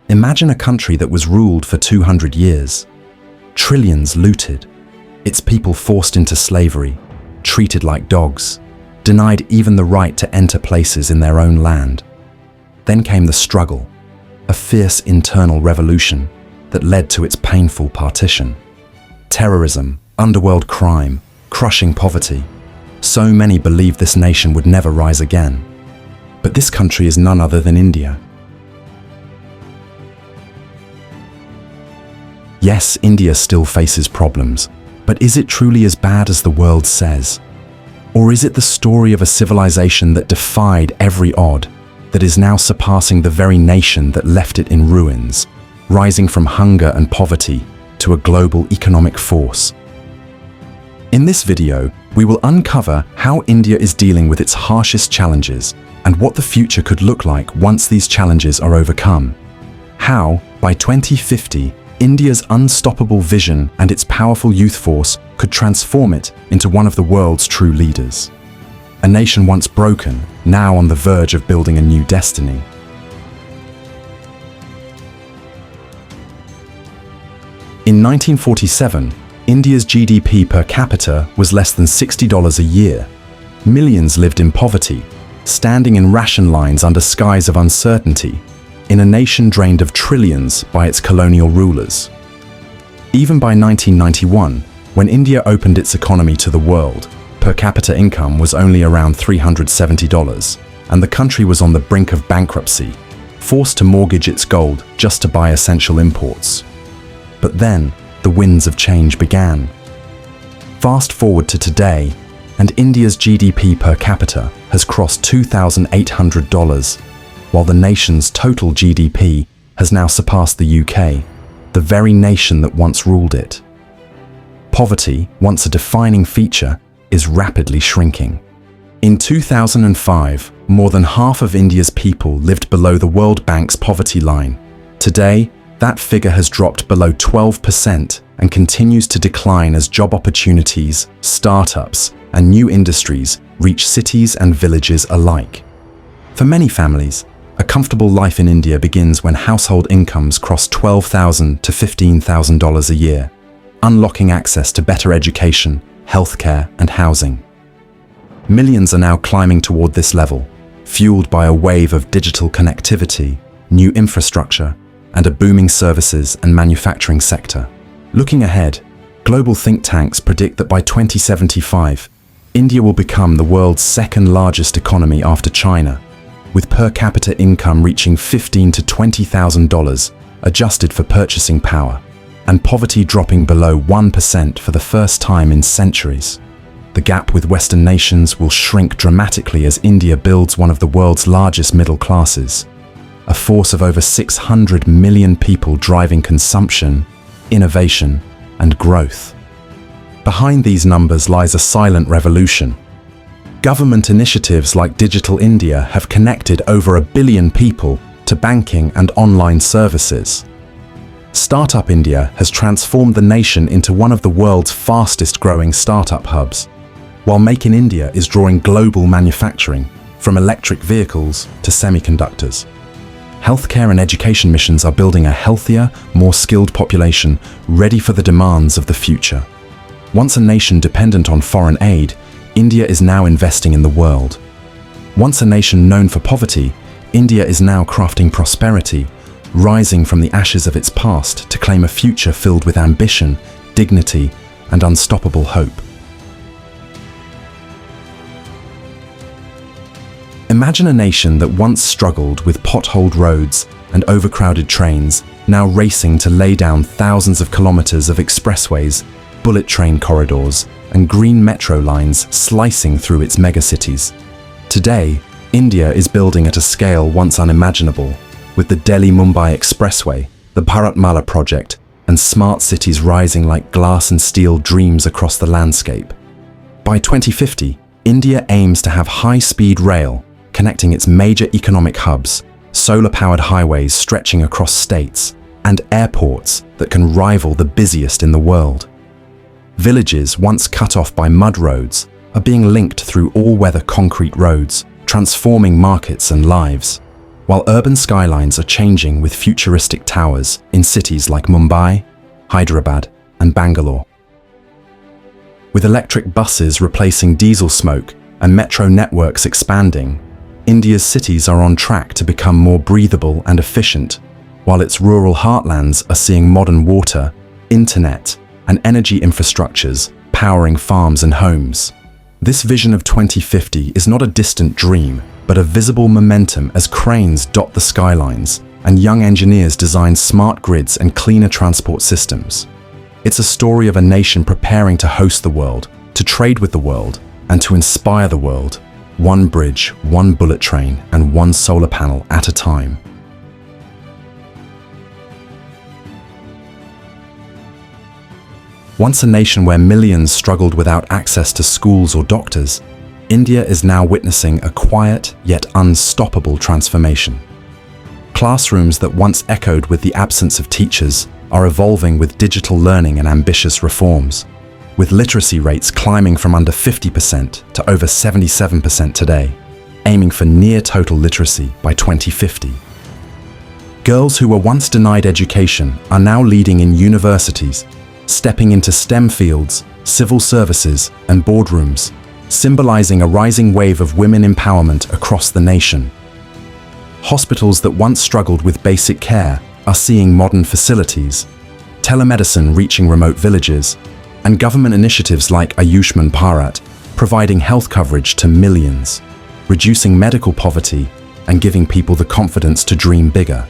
Imagine a country that was ruled for 200 years, trillions looted, its people forced into slavery, treated like dogs, denied even the right to enter places in their own land. Then came the struggle, a fierce internal revolution that led to its painful partition. Terrorism, underworld crime, crushing poverty. So many believed this nation would never rise again. But this country is none other than India. Yes, India still faces problems, but is it truly as bad as the world says? Or is it the story of a civilization that defied every odd, that is now surpassing the very nation that left it in ruins, rising from hunger and poverty to a global economic force? In this video, we will uncover how India is dealing with its harshest challenges and what the future could look like once these challenges are overcome. How, by 2050, India's unstoppable vision and its powerful youth force could transform it into one of the world's true leaders. A nation once broken, now on the verge of building a new destiny. In 1947, India's GDP per capita was less than $60 a year. Millions lived in poverty, standing in ration lines under skies of uncertainty, in a nation drained of trillions by its colonial rulers. Even by 1991, when India opened its economy to the world, per capita income was only around $370, and the country was on the brink of bankruptcy, forced to mortgage its gold just to buy essential imports. But then, the winds of change began. Fast forward to today, and India's GDP per capita has crossed $2,800, while the nation's total GDP has now surpassed the UK, the very nation that once ruled it. Poverty, once a defining feature, is rapidly shrinking. In 2005, more than half of India's people lived below the World Bank's poverty line. Today, that figure has dropped below 12% and continues to decline as job opportunities, startups, and new industries reach cities and villages alike. For many families, a comfortable life in India begins when household incomes cross $12,000 to $15,000 a year, unlocking access to better education, healthcare, and housing. Millions are now climbing toward this level, fueled by a wave of digital connectivity, new infrastructure, and a booming services and manufacturing sector. Looking ahead, global think tanks predict that by 2075, India will become the world's second largest economy after China, with per capita income reaching $15,000 to $20,000 adjusted for purchasing power, and poverty dropping below 1% for the first time in centuries. The gap with Western nations will shrink dramatically as India builds one of the world's largest middle classes, a force of over 600 million people driving consumption, innovation, and growth. Behind these numbers lies a silent revolution. Government initiatives like Digital India have connected over 1 billion people to banking and online services. Startup India has transformed the nation into one of the world's fastest growing startup hubs, while Make in India is drawing global manufacturing, from electric vehicles to semiconductors. Healthcare and education missions are building a healthier, more skilled population ready for the demands of the future. Once a nation dependent on foreign aid, India is now investing in the world. Once a nation known for poverty, India is now crafting prosperity, rising from the ashes of its past to claim a future filled with ambition, dignity, and unstoppable hope. Imagine a nation that once struggled with potholed roads and overcrowded trains, now racing to lay down thousands of kilometers of expressways, bullet train corridors, and green metro lines slicing through its megacities. Today, India is building at a scale once unimaginable, with the Delhi-Mumbai Expressway, the Bharatmala project, and smart cities rising like glass and steel dreams across the landscape. By 2050, India aims to have high-speed rail connecting its major economic hubs, solar-powered highways stretching across states, and airports that can rival the busiest in the world. Villages once cut off by mud roads are being linked through all-weather concrete roads, transforming markets and lives. while urban skylines are changing with futuristic towers in cities like Mumbai, Hyderabad, and Bangalore. With electric buses replacing diesel smoke and metro networks expanding, India's cities are on track to become more breathable and efficient, while its rural heartlands are seeing modern water, internet, and energy infrastructures powering farms and homes. This vision of 2050 is not a distant dream, but a visible momentum as cranes dot the skylines and young engineers design smart grids and cleaner transport systems. It's a story of a nation preparing to host the world, to trade with the world, and to inspire the world, one bridge, one bullet train, and one solar panel at a time. Once a nation where millions struggled without access to schools or doctors, India is now witnessing a quiet yet unstoppable transformation. Classrooms that once echoed with the absence of teachers are evolving with digital learning and ambitious reforms, with literacy rates climbing from under 50% to over 77% today, aiming for near total literacy by 2050. Girls who were once denied education are now leading in universities, stepping into STEM fields, civil services, and boardrooms, symbolizing a rising wave of women empowerment across the nation. Hospitals that once struggled with basic care are seeing modern facilities, telemedicine reaching remote villages, and government initiatives like Ayushman Bharat providing health coverage to millions, reducing medical poverty and giving people the confidence to dream bigger.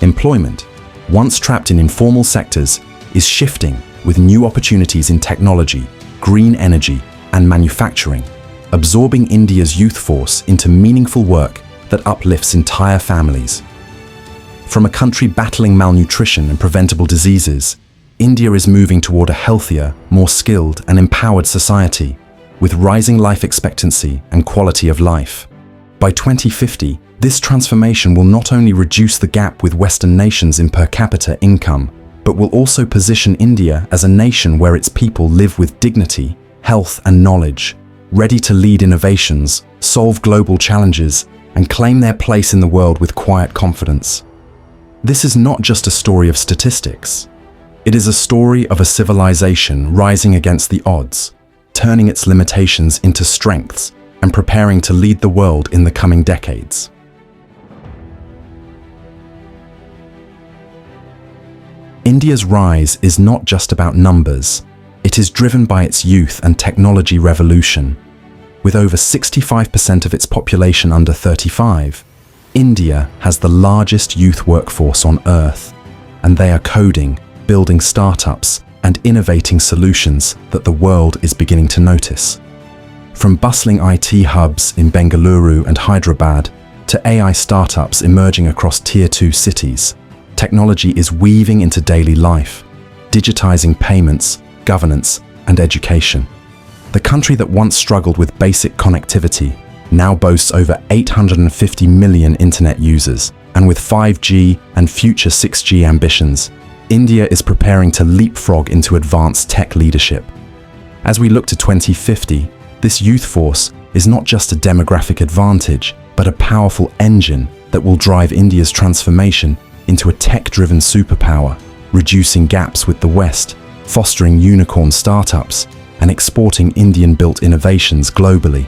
Employment, once trapped in informal sectors, is shifting with new opportunities in technology, green energy, and manufacturing, absorbing India's youth force into meaningful work that uplifts entire families. From a country battling malnutrition and preventable diseases, India is moving toward a healthier, more skilled, and empowered society, with rising life expectancy and quality of life. By 2050, this transformation will not only reduce the gap with Western nations in per capita income, but will also position India as a nation where its people live with dignity, health, and knowledge, ready to lead innovations, solve global challenges, and claim their place in the world with quiet confidence. This is not just a story of statistics. It is a story of a civilization rising against the odds, turning its limitations into strengths, and preparing to lead the world in the coming decades. India's rise is not just about numbers. It is driven by its youth and technology revolution. With over 65% of its population under 35, India has the largest youth workforce on Earth, and they are coding, building startups, and innovating solutions that the world is beginning to notice. From bustling IT hubs in Bengaluru and Hyderabad to AI startups emerging across Tier 2 cities, technology is weaving into daily life, digitizing payments, governance, and education. The country that once struggled with basic connectivity now boasts over 850 million internet users, and with 5G and future 6G ambitions, India is preparing to leapfrog into advanced tech leadership. As we look to 2050, this youth force is not just a demographic advantage, but a powerful engine that will drive India's transformation into a tech-driven superpower, reducing gaps with the West, fostering unicorn startups, and exporting Indian-built innovations globally.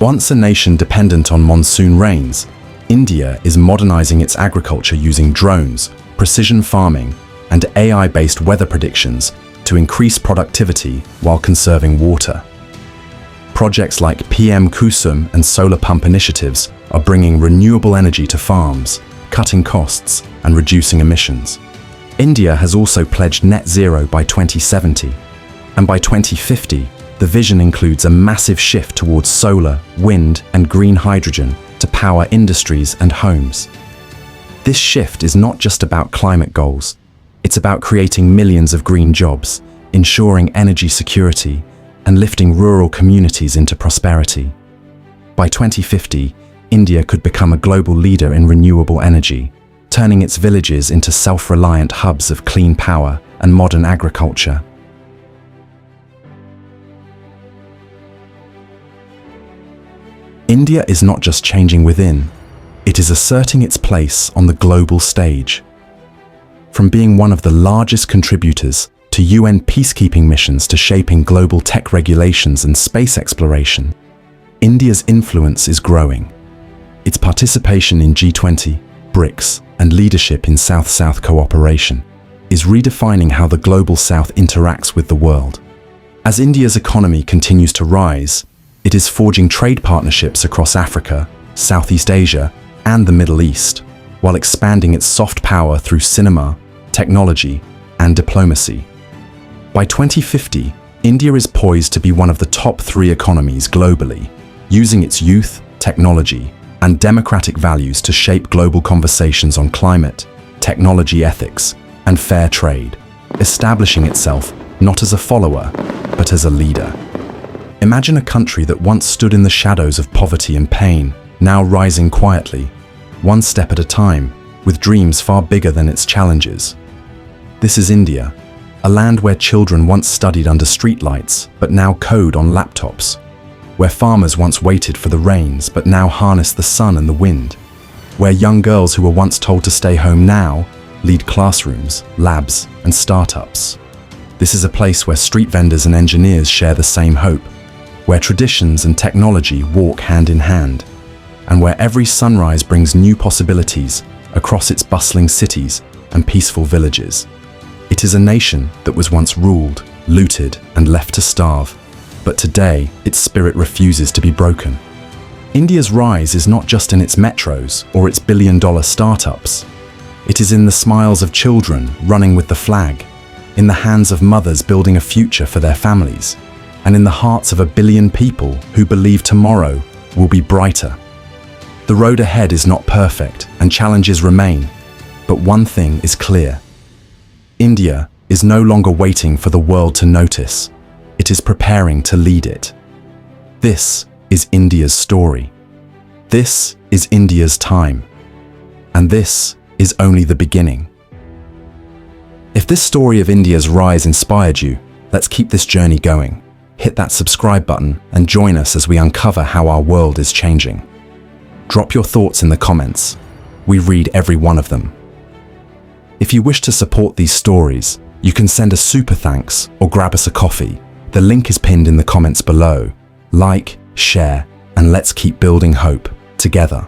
Once a nation dependent on monsoon rains, India is modernizing its agriculture using drones, precision farming, and AI-based weather predictions to increase productivity while conserving water. Projects like PM Kusum and solar pump initiatives are bringing renewable energy to farms, cutting costs and reducing emissions. India has also pledged net zero by 2070, and by 2050, the vision includes a massive shift towards solar, wind, and green hydrogen to power industries and homes. This shift is not just about climate goals, it's about creating millions of green jobs, ensuring energy security, and lifting rural communities into prosperity. By 2050, India could become a global leader in renewable energy, turning its villages into self-reliant hubs of clean power and modern agriculture. India is not just changing within, it is asserting its place on the global stage. From being one of the largest contributors to UN peacekeeping missions to shaping global tech regulations and space exploration, India's influence is growing. Its participation in G20, BRICS, and leadership in South-South cooperation is redefining how the Global South interacts with the world. As India's economy continues to rise, it is forging trade partnerships across Africa, Southeast Asia, and the Middle East, while expanding its soft power through cinema, technology, and diplomacy. By 2050, India is poised to be one of the top 3 economies globally, using its youth, technology, and democratic values to shape global conversations on climate, technology ethics, and fair trade, establishing itself not as a follower, but as a leader. Imagine a country that once stood in the shadows of poverty and pain, now rising quietly, one step at a time, with dreams far bigger than its challenges. This is India, a land where children once studied under streetlights, but now code on laptops, where farmers once waited for the rains, but now harness the sun and the wind, where young girls who were once told to stay home now lead classrooms, labs, and startups. This is a place where street vendors and engineers share the same hope, where traditions and technology walk hand in hand, and where every sunrise brings new possibilities across its bustling cities and peaceful villages. It is a nation that was once ruled, looted, and left to starve, but today its spirit refuses to be broken. India's rise is not just in its metros or its billion-dollar startups. It is in the smiles of children running with the flag, in the hands of mothers building a future for their families, and in the hearts of 1 billion people who believe tomorrow will be brighter. The road ahead is not perfect and challenges remain, but one thing is clear. India is no longer waiting for the world to notice. It is preparing to lead it. This is India's story. This is India's time. And this is only the beginning. If this story of India's rise inspired you, let's keep this journey going. Hit that subscribe button and join us as we uncover how our world is changing. Drop your thoughts in the comments. We read every one of them. If you wish to support these stories, you can send a super thanks or grab us a coffee. The link is pinned in the comments below. Like, share, and let's keep building hope together.